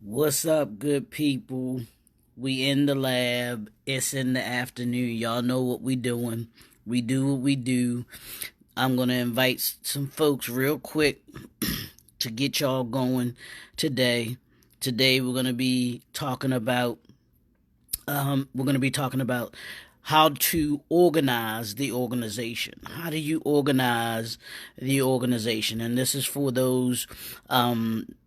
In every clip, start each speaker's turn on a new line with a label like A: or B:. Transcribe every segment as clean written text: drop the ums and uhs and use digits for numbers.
A: What's up, good people? We in the lab. It's in the afternoon. Y'all know what we doing. We do what we do. I'm gonna invite some folks real quick to get y'all going today. Today we're going to be talking about how to organize the organization. How do you organize the organization? And this is for those.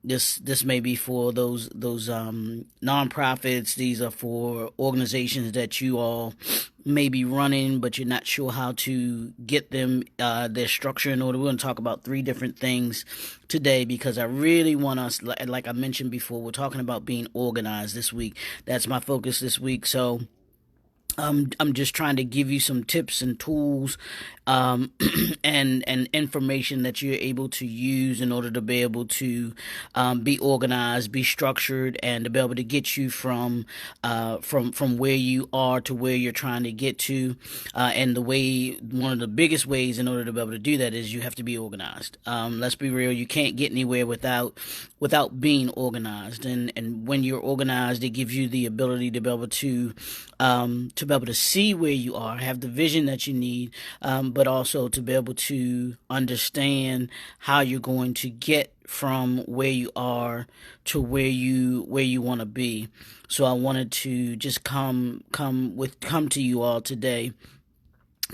A: This may be for those nonprofits. These are for organizations that you all may be running, but you're not sure how to get them their structure in order. We're going to talk about three different things today because I really want us, like I mentioned before, we're talking about being organized this week. That's my focus this week. So I'm just trying to give you some tips and tools, and information that you're able to use in order to be able to be organized, be structured, and to be able to get you from where you are to where you're trying to get to. And one of the biggest ways in order to be able to do that is you have to be organized. Let's be real, you can't get anywhere without being organized. And when you're organized, it gives you the ability to be able to be able to see where you are, have the vision that you need, but also to be able to understand how you're going to get from where you are to where you want to be. So I wanted to just come to you all today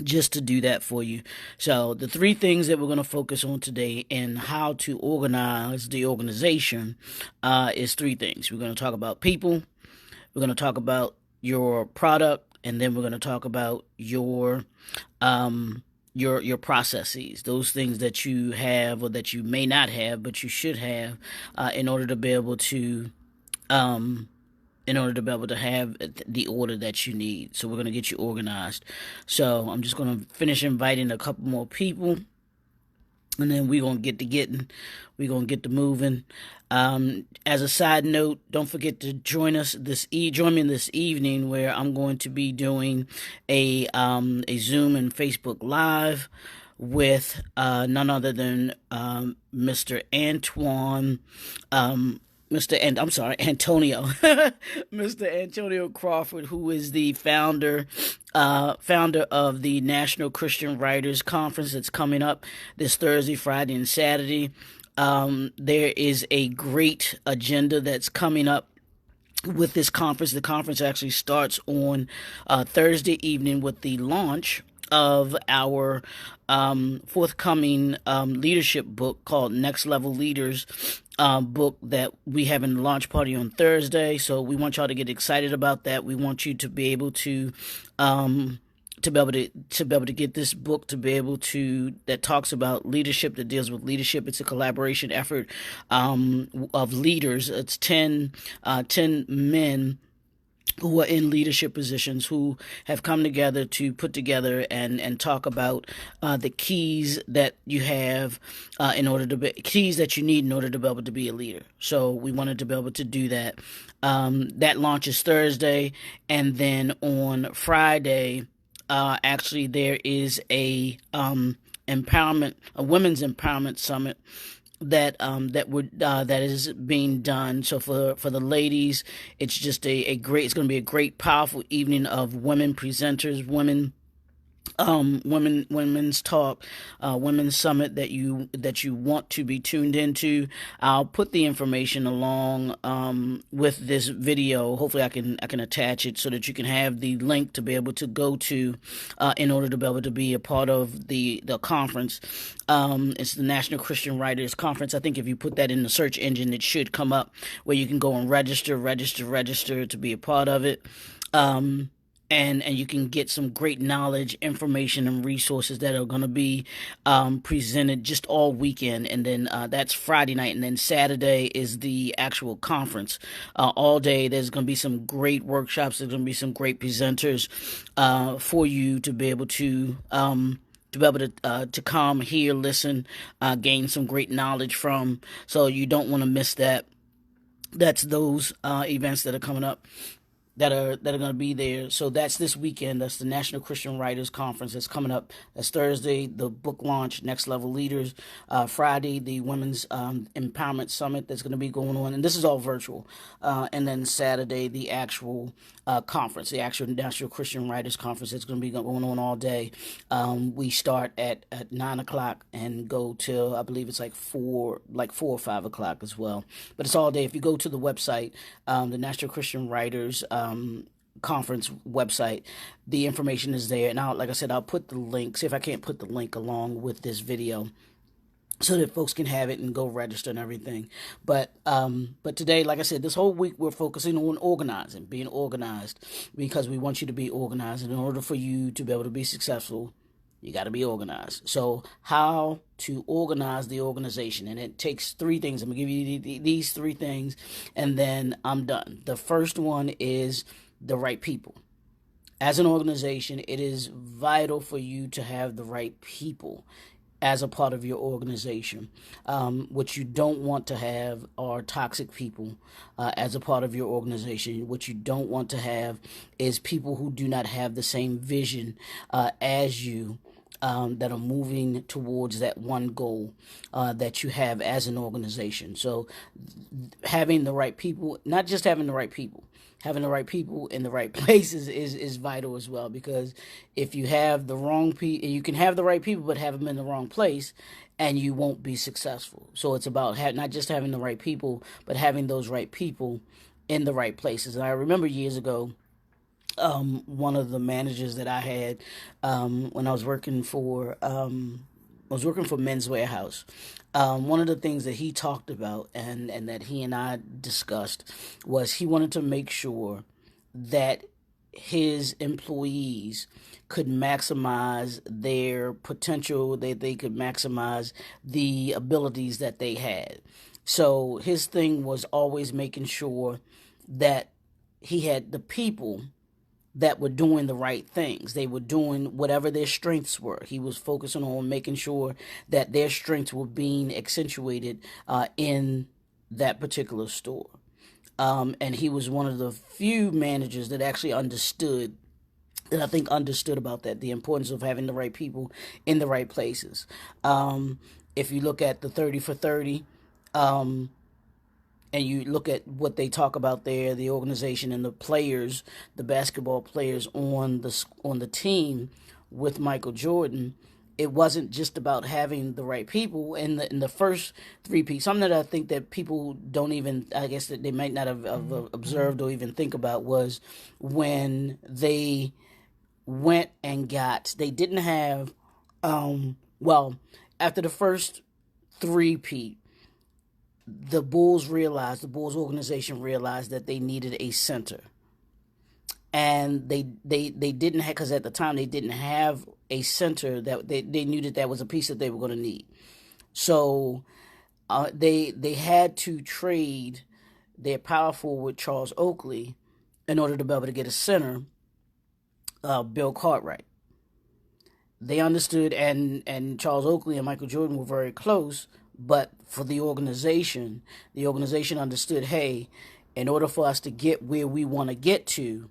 A: just to do that for you. So the three things that we're going to focus on today and how to organize the organization is three things. We're going to talk about people. We're going to talk about your product, and then we're going to talk about your processes, those things that you have or that you may not have, but you should have in order to be able to have the order that you need. So we're going to get you organized. So I'm just going to finish inviting a couple more people, and then we're going to get to getting. We're going to get to moving. As a side note, don't forget to join me this evening, where I'm going to be doing a Zoom and Facebook Live with none other than Mr. Antoine. Antonio, Mr. Antonio Crawford, who is the founder of the National Christian Writers Conference that's coming up this Thursday, Friday, and Saturday. There is a great agenda that's coming up with this conference. The conference actually starts on Thursday evening with the launch of our forthcoming leadership book called Next Level Leaders, book that we have in the launch party on Thursday. So we want y'all to get excited about that. We want you to be able to get this book, that talks about leadership, that deals with leadership. It's a collaboration effort of leaders. It's 10 men who are in leadership positions, who have come together to put together and talk about the keys that you have keys that you need in order to be able to be a leader. So we wanted to be able to do that. That launches Thursday, and then on Friday, actually there is a women's empowerment summit that is being done. So for the ladies, it's just it's going to be a great, powerful evening of women presenters, women's talk, women's summit that you want to be tuned into. I'll put the information along with this video. Hopefully I can attach it so that you can have the link to be able to go to in order to be able to be a part of the conference. It's the National Christian Writers Conference. I think if you put that in the search engine, it should come up where you can go and register to be a part of it. And you can get some great knowledge, information, and resources that are going to be presented just all weekend. And then that's Friday night. And then Saturday is the actual conference. All day, there's going to be some great workshops. There's going to be some great presenters for you to be able to come, hear, listen, gain some great knowledge from. So you don't want to miss that. That's those events that are coming up. that are going to be there. So that's this weekend. That's the National Christian Writers Conference that's coming up. That's Thursday, the book launch, Next Level Leaders. Friday, the Women's Empowerment Summit that's going to be going on, and this is all virtual. And then Saturday, the actual conference, the actual National Christian Writers Conference that's going to be going on all day. We start at 9 o'clock and go till, I believe it's like 4 or 5 o'clock as well. But it's all day. If you go to the website, the National Christian Writers conference website, the information is there. And like I said, I'll put the link, see if I can't put the link along with this video so that folks can have it and go register and everything. But today, like I said, this whole week we're focusing on organizing, being organized, because we want you to be organized. And in order for you to be able to be successful, you got to be organized. So how to organize the organization. And it takes 3 things. I'm going to give you these 3 things, and then I'm done. The first one is the right people. As an organization, it is vital for you to have the right people as a part of your organization. What you don't want to have are toxic people as a part of your organization. What you don't want to have is people who do not have the same vision as you, that are moving towards that one goal that you have as an organization. So having the right people, not just having the right people, having the right people in the right places is vital as well, because if you have the wrong people, you can have the right people but have them in the wrong place, and you won't be successful. So it's about not just having the right people, but having those right people in the right places. And I remember years ago, one of the managers that I had when I was working for Men's Warehouse. One of the things that he talked about and that he and I discussed was he wanted to make sure that his employees could maximize their potential, that they could maximize the abilities that they had. So his thing was always making sure that he had the people that were doing the right things. They were doing whatever their strengths were. He was focusing on making sure that their strengths were being accentuated in that particular store. And he was one of the few managers that actually understood about that, the importance of having the right people in the right places. If you look at the 30 for 30, and you look at what they talk about there, the organization and the players, the basketball players on the team with Michael Jordan, it wasn't just about having the right people in the first 3 P's. Something that I think that people don't even, I guess that they might not have observed or even think about, was when they went and they didn't have, after the first 3 P, the Bulls organization realized that they needed a center. And they didn't have, because at the time they didn't have a center, that they knew that was a piece that they were going to need. So they had to trade their power forward Charles Oakley in order to be able to get a center, Bill Cartwright. They understood, and Charles Oakley and Michael Jordan were very close. But for the organization understood, hey, in order for us to get where we want to get to,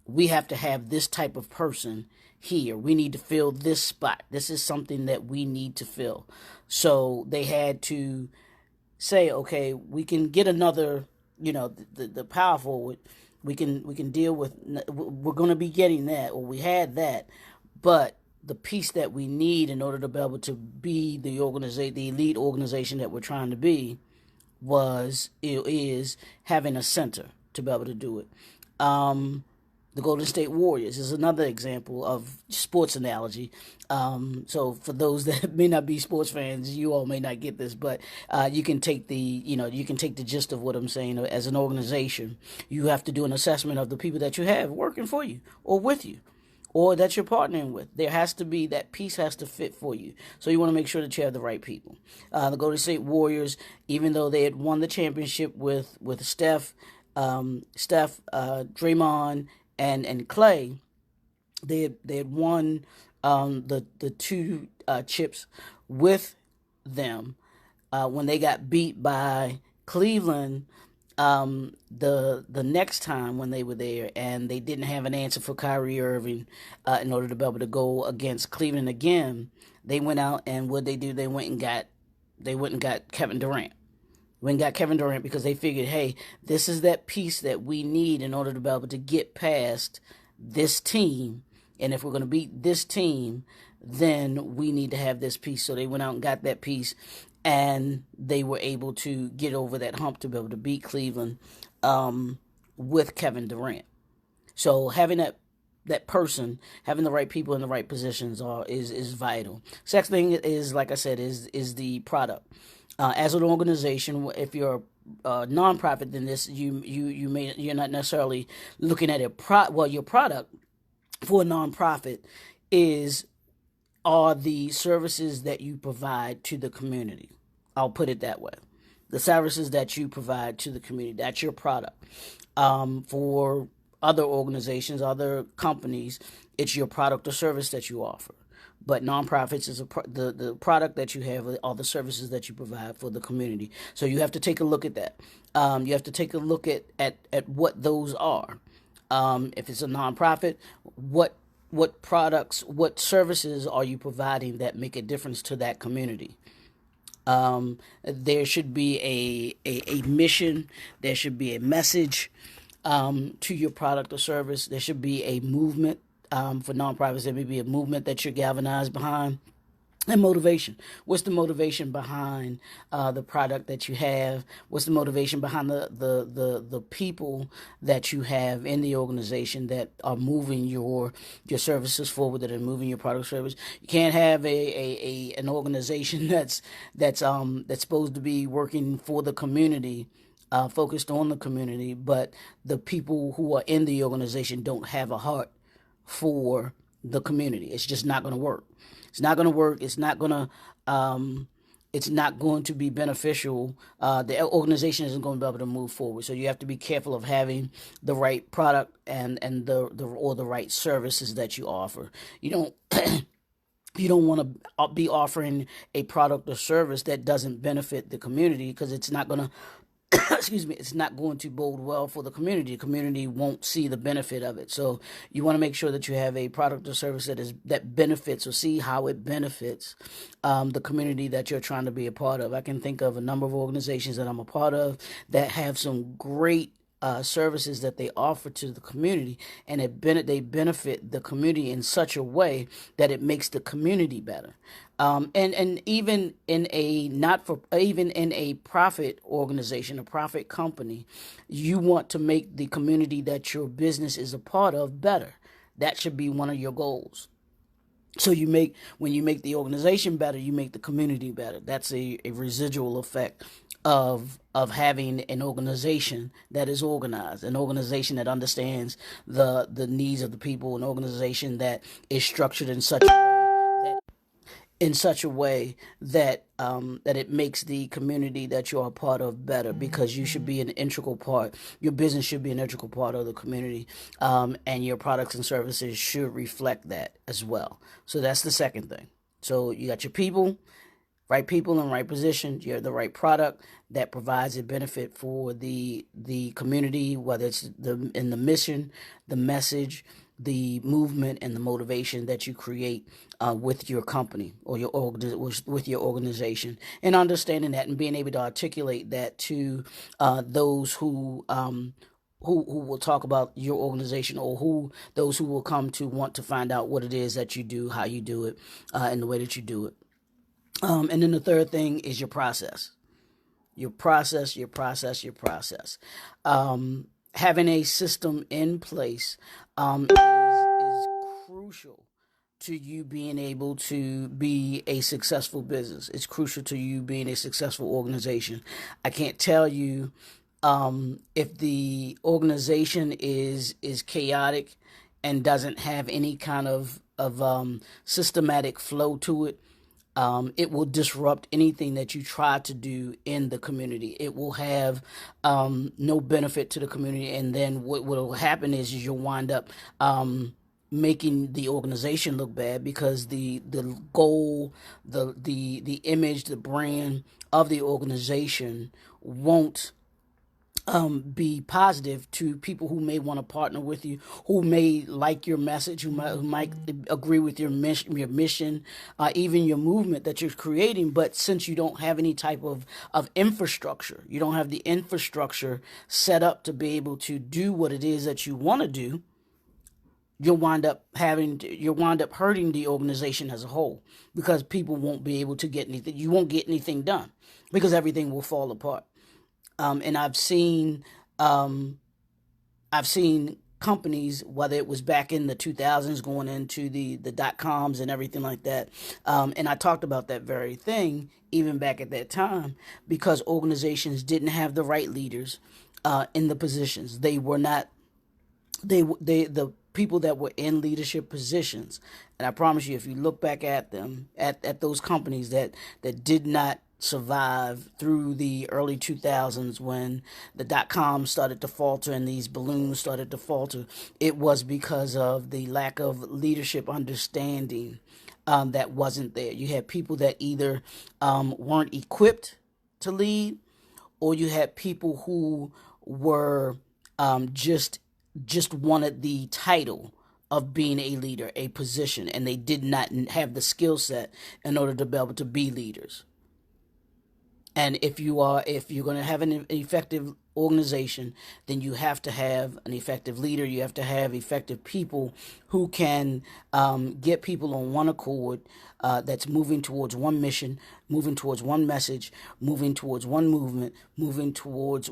A: we have to have this type of person here. We need to fill this spot. This is something that we need to fill. So they had to say, okay, we can get another, the power forward. We can deal with, we're going to be getting that, or we had that, but the piece that we need in order to be able to be the elite organization that we're trying to be is having a center to be able to do it. The Golden State Warriors is another example of sports analogy. So for those that may not be sports fans, you all may not get this, but you can take the gist of what I'm saying. As an organization, you have to do an assessment of the people that you have working for you or with you, or that you're partnering with. There has to be, that piece has to fit for you. So you want to make sure that you have the right people. The Golden State Warriors, even though they had won the championship with Steph, Draymond, and Clay, they had won the 2 chips with them when they got beat by Cleveland The next time when they were there and they didn't have an answer for Kyrie Irving in order to be able to go against Cleveland again, they went out and what they do, they went and got Kevin Durant. Went and got Kevin Durant because they figured, hey, this is that piece that we need in order to be able to get past this team. And if we're going to beat this team, then we need to have this piece. So they went out and got that piece, and they were able to get over that hump to be able to beat Cleveland with Kevin Durant. So having that person, having the right people in the right positions is vital. Second thing is, like I said, is the product. As an organization, if you're a nonprofit, then you're not necessarily looking at your product for a nonprofit are the services that you provide to the community. I'll put it that way. The services that you provide to the community, that's your product. For other organizations, other companies, it's your product or service that you offer. But nonprofits is the product that you have are the services that you provide for the community. So you have to take a look at that. You have to take a look at what those are. If it's a nonprofit, what products, what services are you providing that make a difference to that community? There should be a mission. There should be a message to your product or service. There should be a movement. For nonprofits, there may be a movement that you're galvanized behind. And motivation. What's the motivation behind the product that you have? What's the motivation behind the people that you have in the organization that are moving your services forward, that are moving your product service? You can't have an organization that's supposed to be working for the community, focused on the community, but the people who are in the organization don't have a heart for the community. It's just not going to work. It's not going to work. It's not going to be beneficial. The organization isn't going to be able to move forward. So you have to be careful of having the right product and the right services that you offer. You don't want to be offering a product or service that doesn't benefit the community, because it's not going to it's not going to bode well for the community. The community won't see the benefit of it. So you want to make sure that you have a product or service that benefits, or see how it benefits the community that you're trying to be a part of. I can think of a number of organizations that I'm a part of that have some great services that they offer to the community, and they benefit the community in such a way that it makes the community better. And even in a profit organization, a profit company, you want to make the community that your business is a part of better. That should be one of your goals. So when you make the organization better, you make the community better. That's a residual effect of having an organization that is organized, an organization that understands the needs of the people, an organization that is structured in such a way that it makes the community that you're a part of better, because you should be an integral part. Your business should be an integral part of the community, and your products and services should reflect that as well. So that's the second thing. So you got your people in right position. You have the right product that provides a benefit for the community, whether it's in the mission, the message, the movement, and the motivation that you create with your company or with your organization, and understanding that and being able to articulate that to those who will talk about your organization, or those who will come to want to find out what it is that you do, how you do it, and the way that you do it. And then the third thing is your process. Your process. Having a system in place is crucial to you being able to be a successful business. It's crucial to you being a successful organization. I can't tell you if the organization is chaotic and doesn't have any kind of systematic flow to it. It will disrupt anything that you try to do in the community. It will have no benefit to the community, and then what will happen is you'll wind up making the organization look bad, because the goal, the image, the brand of the organization won't be positive to people who may want to partner with you, who may like your message, who might agree with your mission, even your movement that you're creating. But since you don't have any type of infrastructure, you don't have the infrastructure set up to be able to do what it is that you want to do, you'll wind up hurting the organization as a whole, because people won't be able to get anything. You won't get anything done because everything will fall apart. And I've seen companies, whether it was back in the 2000s going into the dot-coms and everything like that. And I talked about that very thing even back at that time, because organizations didn't have the right leaders in the positions. They were not, the people that were in leadership positions. And I promise you, if you look back at them, at those companies that did not survive through the early 2000s, when the dot-com started to falter and these balloons started to falter, it was because of the lack of leadership understanding that wasn't there. You had people that either weren't equipped to lead, or you had people who were just wanted the title of being a leader, a position, and they did not have the skill set in order to be able to be leaders. And if you're going to have an effective organization, then you have to have an effective leader. You have to have effective people who can get people on one accord, that's moving towards one mission, moving towards one message, moving towards one movement, moving towards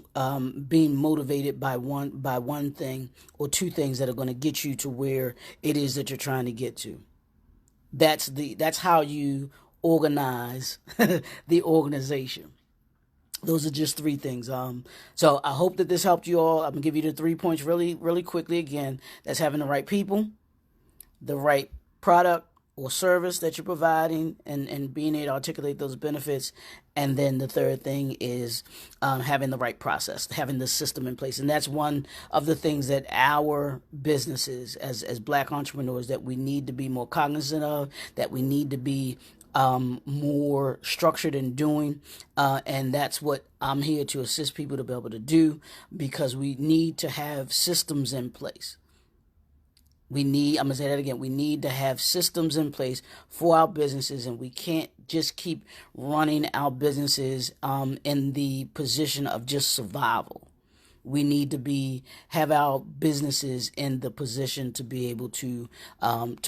A: being motivated by one thing or two things that are going to get you to where it is that you're trying to get to. That's how you organize the organization. Those are just three things. So I hope that this helped you all. I'm gonna give you the 3 points really, really quickly again. That's having the right people, the right product or service that you're providing, and being able to articulate those benefits. And then the third thing is having the right process, having the system in place. And that's one of the things that our businesses as Black entrepreneurs that we need to be more cognizant of, that we need to be more structured in doing. And that's what I'm here to assist people to be able to do, because we need to have systems in place. I'm going to say that again. We need to have systems in place for our businesses, and we can't just keep running our businesses in the position of just survival. We need to have our businesses in the position to be able to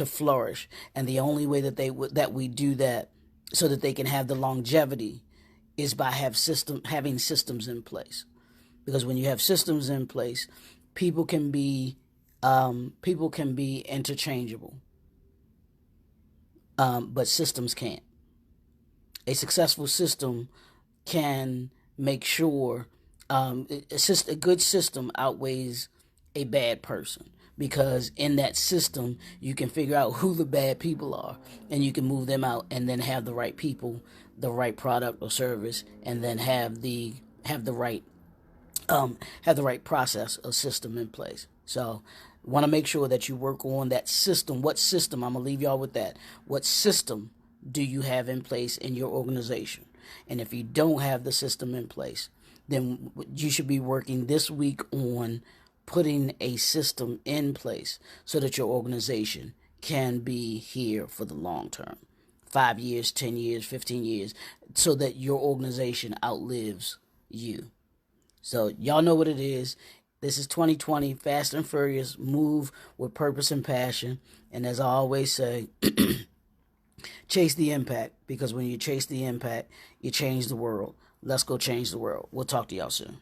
A: flourish. And the only way that we do that so that they can have the longevity is by having systems in place. Because when you have systems in place, people can be interchangeable, but systems can't. A successful system can make sure a good system outweighs a bad person, because in that system you can figure out who the bad people are, and you can move them out, and then have the right people, the right product or service, and then have the right process or system in place. So want to make sure that you work on that system. What system? I'm going to leave y'all with that. What system do you have in place in your organization? And if you don't have the system in place, then you should be working this week on putting a system in place so that your organization can be here for the long term. 5 years, 10 years, 15 years, so that your organization outlives you. So y'all know what it is. This is 2020, fast and furious, move with purpose and passion. And as I always say, chase the impact, because when you chase the impact, you change the world. Let's go change the world. We'll talk to y'all soon.